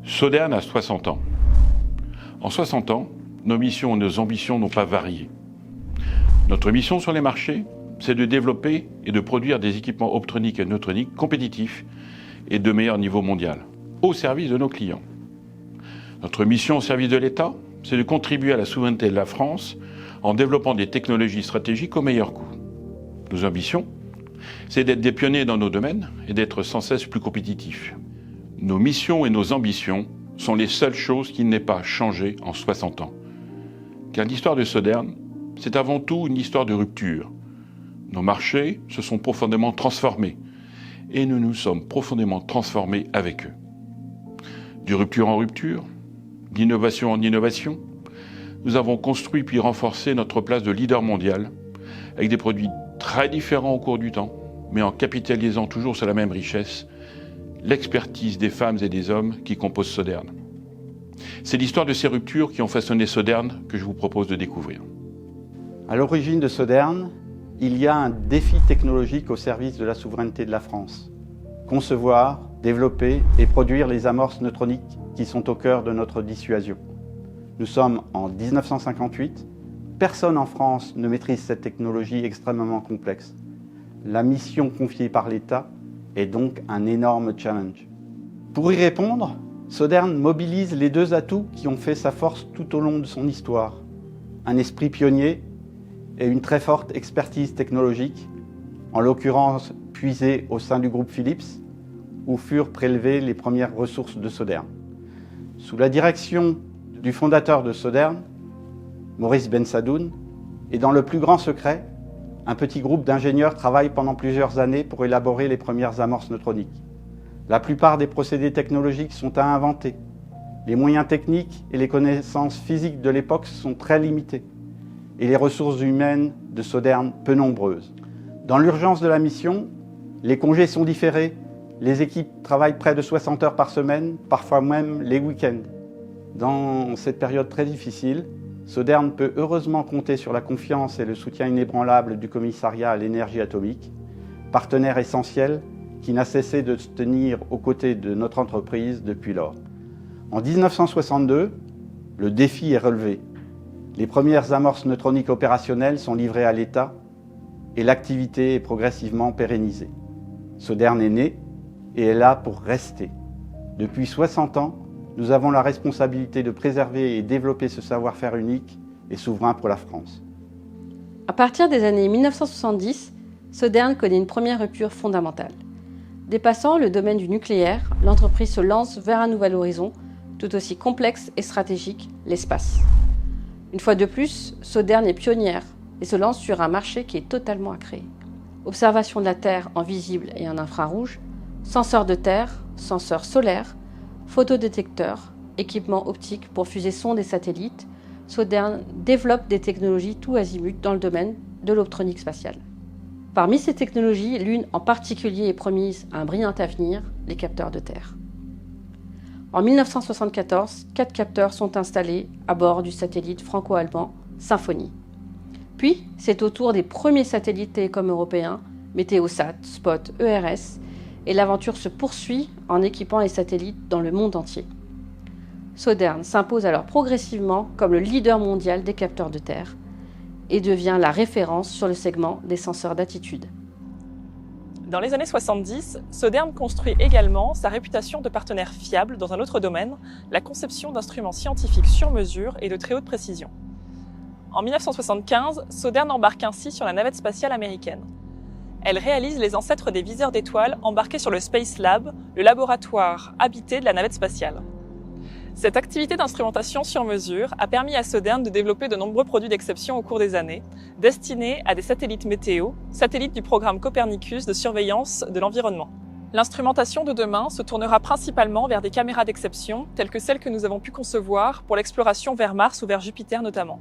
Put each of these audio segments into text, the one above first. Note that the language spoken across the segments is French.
Sodern a 60 ans. En 60 ans, nos missions et nos ambitions n'ont pas varié. Notre mission sur les marchés, c'est de développer et de produire des équipements optroniques et neutroniques compétitifs et de meilleur niveau mondial, au service de nos clients. Notre mission au service de l'État, c'est de contribuer à la souveraineté de la France en développant des technologies stratégiques au meilleur coût. Nos ambitions, c'est d'être des pionniers dans nos domaines et d'être sans cesse plus compétitifs. Nos missions et nos ambitions sont les seules choses qui n'aient pas changé en 60 ans. Car l'histoire de Sodern, c'est avant tout une histoire de rupture. Nos marchés se sont profondément transformés et nous nous sommes profondément transformés avec eux. De rupture en rupture, d'innovation en innovation, nous avons construit puis renforcé notre place de leader mondial avec des produits très différents au cours du temps, mais en capitalisant toujours sur la même richesse, l'expertise des femmes et des hommes qui composent Sodern. C'est l'histoire de ces ruptures qui ont façonné Sodern que je vous propose de découvrir. À l'origine de Sodern, il y a un défi technologique au service de la souveraineté de la France. Concevoir, développer et produire les amorces neutroniques qui sont au cœur de notre dissuasion. Nous sommes en 1958. Personne en France ne maîtrise cette technologie extrêmement complexe. La mission confiée par l'État est donc un énorme challenge. Pour y répondre, Sodern mobilise les deux atouts qui ont fait sa force tout au long de son histoire. Un esprit pionnier et une très forte expertise technologique, en l'occurrence puisée au sein du groupe Philips, où furent prélevées les premières ressources de Sodern. Sous la direction du fondateur de Sodern, Maurice Bensadoun, et dans le plus grand secret, un petit groupe d'ingénieurs travaille pendant plusieurs années pour élaborer les premières amorces neutroniques. La plupart des procédés technologiques sont à inventer. Les moyens techniques et les connaissances physiques de l'époque sont très limités et les ressources humaines de Sodern peu nombreuses. Dans l'urgence de la mission, les congés sont différés, les équipes travaillent près de 60 heures par semaine, parfois même les week-ends. Dans cette période très difficile, Sodern peut heureusement compter sur la confiance et le soutien inébranlable du commissariat à l'énergie atomique, partenaire essentiel qui n'a cessé de se tenir aux côtés de notre entreprise depuis lors. En 1962, le défi est relevé. Les premières amorces neutroniques opérationnelles sont livrées à l'État et l'activité est progressivement pérennisée. Sodern est né et est là pour rester. Depuis 60 ans, nous avons la responsabilité de préserver et développer ce savoir-faire unique et souverain pour la France. À partir des années 1970, Sodern connaît une première rupture fondamentale. Dépassant le domaine du nucléaire, l'entreprise se lance vers un nouvel horizon, tout aussi complexe et stratégique, l'espace. Une fois de plus, Sodern est pionnière et se lance sur un marché qui est totalement à créer. Observation de la Terre en visible et en infrarouge, senseurs de terre, senseurs solaires, photodétecteurs, équipements optiques pour fusées sondes et satellites, Sodern développe des technologies tout azimut dans le domaine de l'optronique spatiale. Parmi ces technologies, l'une en particulier est promise à un brillant avenir, les capteurs de terre. En 1974, 4 capteurs sont installés à bord du satellite franco-allemand Symphonie. Puis, c'est au tour des premiers satellites télécoms européens, Météosat, Spot, ERS, et l'aventure se poursuit en équipant les satellites dans le monde entier. Sodern s'impose alors progressivement comme le leader mondial des capteurs de terre et devient la référence sur le segment des senseurs d'attitude. Dans les années 70, Sodern construit également sa réputation de partenaire fiable dans un autre domaine, la conception d'instruments scientifiques sur mesure et de très haute précision. En 1975, Sodern embarque ainsi sur la navette spatiale américaine. Elle réalise les ancêtres des viseurs d'étoiles embarqués sur le Space Lab, le laboratoire habité de la navette spatiale. Cette activité d'instrumentation sur mesure a permis à Sodern de développer de nombreux produits d'exception au cours des années, destinés à des satellites météo, satellites du programme Copernicus de surveillance de l'environnement. L'instrumentation de demain se tournera principalement vers des caméras d'exception, telles que celles que nous avons pu concevoir pour l'exploration vers Mars ou vers Jupiter notamment.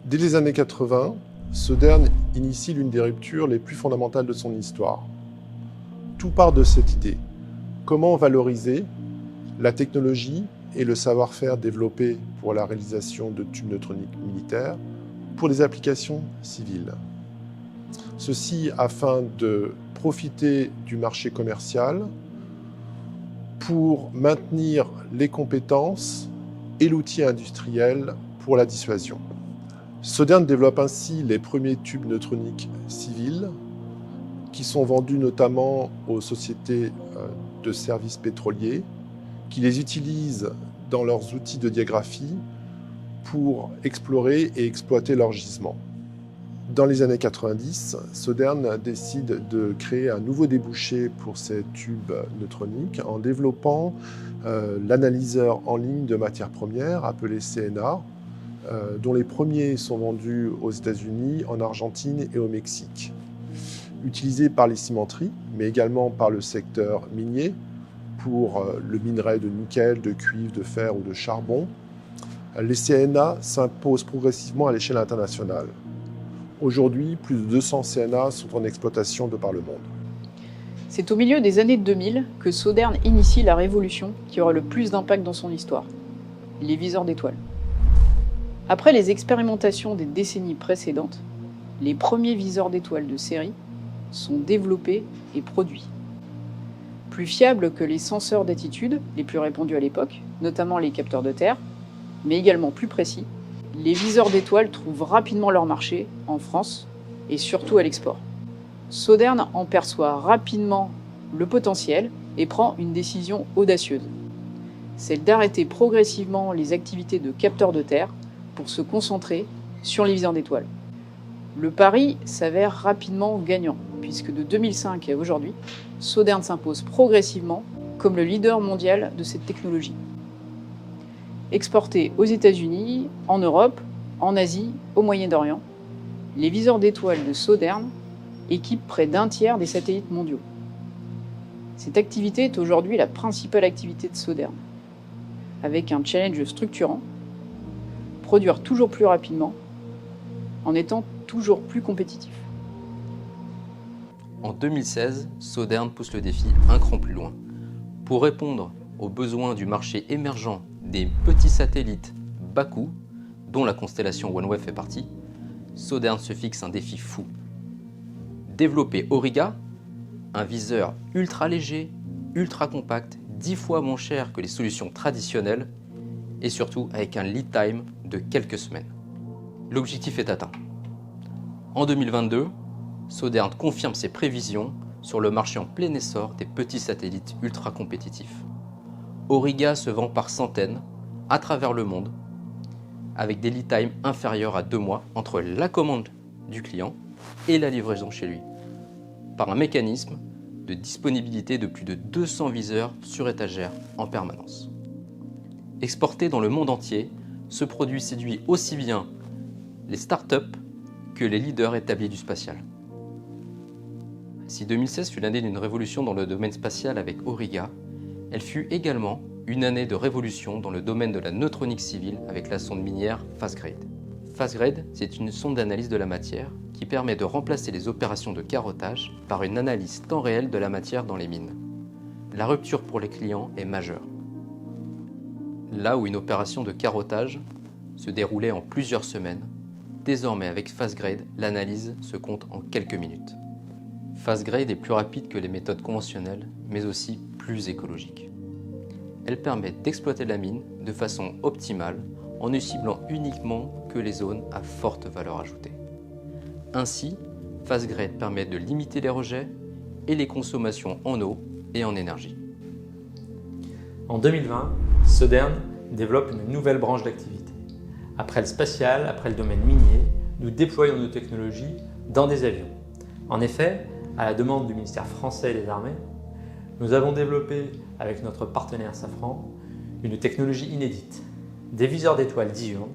Dès les années 80, Sodern initie l'une des ruptures les plus fondamentales de son histoire. Tout part de cette idée. Comment valoriser la technologie et le savoir-faire développés pour la réalisation de tubes neutroniques militaires pour des applications civiles. Ceci afin de profiter du marché commercial pour maintenir les compétences et l'outil industriel pour la dissuasion. Sodern développe ainsi les premiers tubes neutroniques civils qui sont vendus notamment aux sociétés de services pétroliers qui les utilisent dans leurs outils de diagraphie pour explorer et exploiter leurs gisements. Dans les années 90, Sodern décide de créer un nouveau débouché pour ces tubes neutroniques en développant l'analyseur en ligne de matières premières appelé CNA, dont les premiers sont vendus aux États-Unis, en Argentine et au Mexique. Utilisé par les cimenteries, mais également par le secteur minier, pour le minerai de nickel, de cuivre, de fer ou de charbon, les CNA s'imposent progressivement à l'échelle internationale. Aujourd'hui, plus de 200 CNA sont en exploitation de par le monde. C'est au milieu des années 2000 que Sodern initie la révolution qui aura le plus d'impact dans son histoire, les viseurs d'étoiles. Après les expérimentations des décennies précédentes, les premiers viseurs d'étoiles de série sont développés et produits. Plus fiables que les senseurs d'attitude les plus répandus à l'époque, notamment les capteurs de terre, mais également plus précis, les viseurs d'étoiles trouvent rapidement leur marché en France et surtout à l'export. Sodern en perçoit rapidement le potentiel et prend une décision audacieuse, celle d'arrêter progressivement les activités de capteurs de terre pour se concentrer sur les viseurs d'étoiles. Le pari s'avère rapidement gagnant, puisque de 2005 à aujourd'hui, Sodern s'impose progressivement comme le leader mondial de cette technologie. Exporté aux États-Unis, en Europe, en Asie, au Moyen-Orient, les viseurs d'étoiles de Sodern équipent près d'un tiers des satellites mondiaux. Cette activité est aujourd'hui la principale activité de Sodern, avec un challenge structurant: produire toujours plus rapidement, en étant toujours plus compétitif. En 2016, Sodern pousse le défi un cran plus loin. Pour répondre aux besoins du marché émergent des petits satellites bas coût, dont la constellation OneWeb fait partie, Sodern se fixe un défi fou. Développer Auriga, un viseur ultra léger, ultra compact, 10 fois moins cher que les solutions traditionnelles, et surtout avec un lead time de quelques semaines. L'objectif est atteint. En 2022, Sodern confirme ses prévisions sur le marché en plein essor des petits satellites ultra compétitifs. Auriga se vend par centaines à travers le monde, avec des lead times inférieurs à 2 mois entre la commande du client et la livraison chez lui, par un mécanisme de disponibilité de plus de 200 viseurs sur étagère en permanence. Exporté dans le monde entier, ce produit séduit aussi bien les startups que les leaders établis du spatial. Si 2016 fut l'année d'une révolution dans le domaine spatial avec Auriga, elle fut également une année de révolution dans le domaine de la neutronique civile avec la sonde minière FastGrade. FastGrade, c'est une sonde d'analyse de la matière qui permet de remplacer les opérations de carottage par une analyse temps réel de la matière dans les mines. La rupture pour les clients est majeure. Là où une opération de carottage se déroulait en plusieurs semaines, désormais avec FastGrade, l'analyse se compte en quelques minutes. FastGrade est plus rapide que les méthodes conventionnelles, mais aussi plus écologique. Elle permet d'exploiter la mine de façon optimale en ne ciblant uniquement que les zones à forte valeur ajoutée. Ainsi, FastGrade permet de limiter les rejets et les consommations en eau et en énergie. En 2020, Sodern développe une nouvelle branche d'activité. Après le spatial, après le domaine minier, nous déployons nos technologies dans des avions. En effet, à la demande du ministère français des Armées, nous avons développé avec notre partenaire Safran une technologie inédite, des viseurs d'étoiles diurnes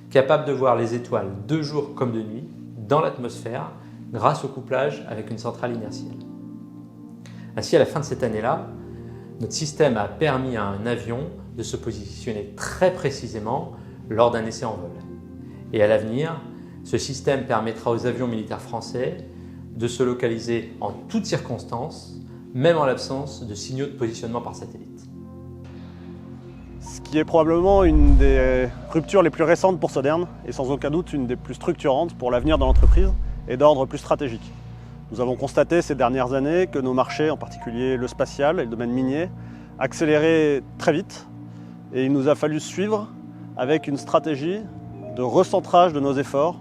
capables de voir les étoiles de jour comme de nuit dans l'atmosphère grâce au couplage avec une centrale inertielle. Ainsi, à la fin de cette année-là, notre système a permis à un avion de se positionner très précisément lors d'un essai en vol. Et à l'avenir, ce système permettra aux avions militaires français de se localiser en toutes circonstances, même en l'absence de signaux de positionnement par satellite. Ce qui est probablement une des ruptures les plus récentes pour Sodern et sans aucun doute une des plus structurantes pour l'avenir de l'entreprise et d'ordre plus stratégique. Nous avons constaté ces dernières années que nos marchés, en particulier le spatial et le domaine minier, accéléré très vite et il nous a fallu suivre avec une stratégie de recentrage de nos efforts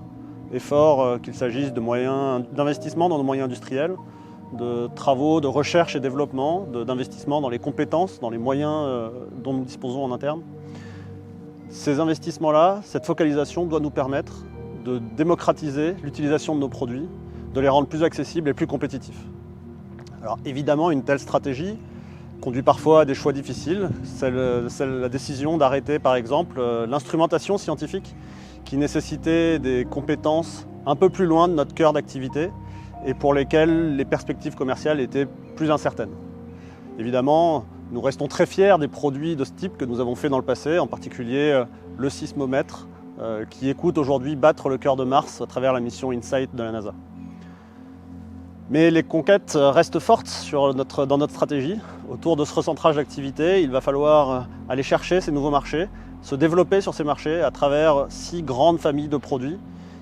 qu'il s'agisse de moyens d'investissement dans nos moyens industriels, de travaux de recherche et développement, d'investissement dans les compétences, dans les moyens dont nous disposons en interne. Ces investissements-là, cette focalisation doit nous permettre de démocratiser l'utilisation de nos produits, de les rendre plus accessibles et plus compétitifs. Alors évidemment, une telle stratégie conduit parfois à des choix difficiles. C'est la décision d'arrêter par exemple l'instrumentation scientifique qui nécessitait des compétences un peu plus loin de notre cœur d'activité et pour lesquelles les perspectives commerciales étaient plus incertaines. Évidemment, nous restons très fiers des produits de ce type que nous avons fait dans le passé, en particulier le sismomètre qui écoute aujourd'hui battre le cœur de Mars à travers la mission InSight de la NASA. Mais les conquêtes restent fortes dans notre stratégie. Autour de ce recentrage d'activité, il va falloir aller chercher ces nouveaux marchés, se développer sur ces marchés à travers 6 grandes familles de produits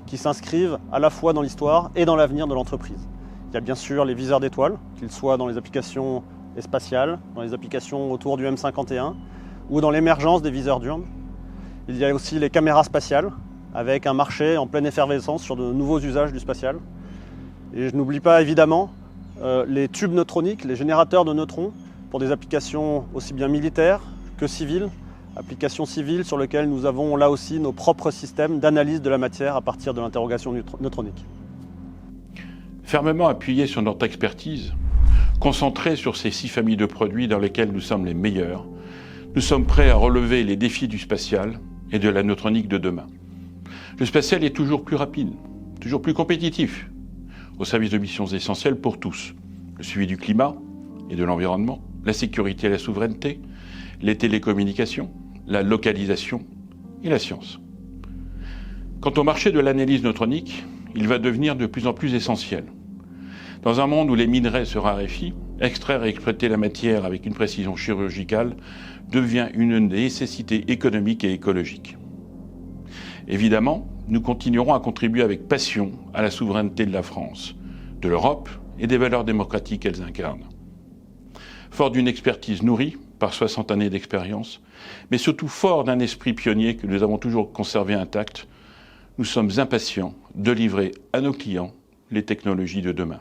qui s'inscrivent à la fois dans l'histoire et dans l'avenir de l'entreprise. Il y a bien sûr les viseurs d'étoiles, qu'ils soient dans les applications spatiales, dans les applications autour du M51 ou dans l'émergence des viseurs diurnes. Il y a aussi les caméras spatiales, avec un marché en pleine effervescence sur de nouveaux usages du spatial. Et je n'oublie pas évidemment les tubes neutroniques, les générateurs de neutrons, pour des applications aussi bien militaires que civiles, applications civiles sur lesquelles nous avons là aussi nos propres systèmes d'analyse de la matière à partir de l'interrogation neutronique. Fermement appuyés sur notre expertise, concentrés sur ces 6 familles de produits dans lesquelles nous sommes les meilleurs, nous sommes prêts à relever les défis du spatial et de la neutronique de demain. Le spatial est toujours plus rapide, toujours plus compétitif, au service de missions essentielles pour tous. Le suivi du climat et de l'environnement, la sécurité et la souveraineté, les télécommunications, la localisation et la science. Quant au marché de l'analyse neutronique, il va devenir de plus en plus essentiel. Dans un monde où les minerais se raréfient, extraire et exploiter la matière avec une précision chirurgicale devient une nécessité économique et écologique. Évidemment, nous continuerons à contribuer avec passion à la souveraineté de la France, de l'Europe et des valeurs démocratiques qu'elles incarnent. Fort d'une expertise nourrie par 60 années d'expérience, mais surtout fort d'un esprit pionnier que nous avons toujours conservé intact, nous sommes impatients de livrer à nos clients les technologies de demain.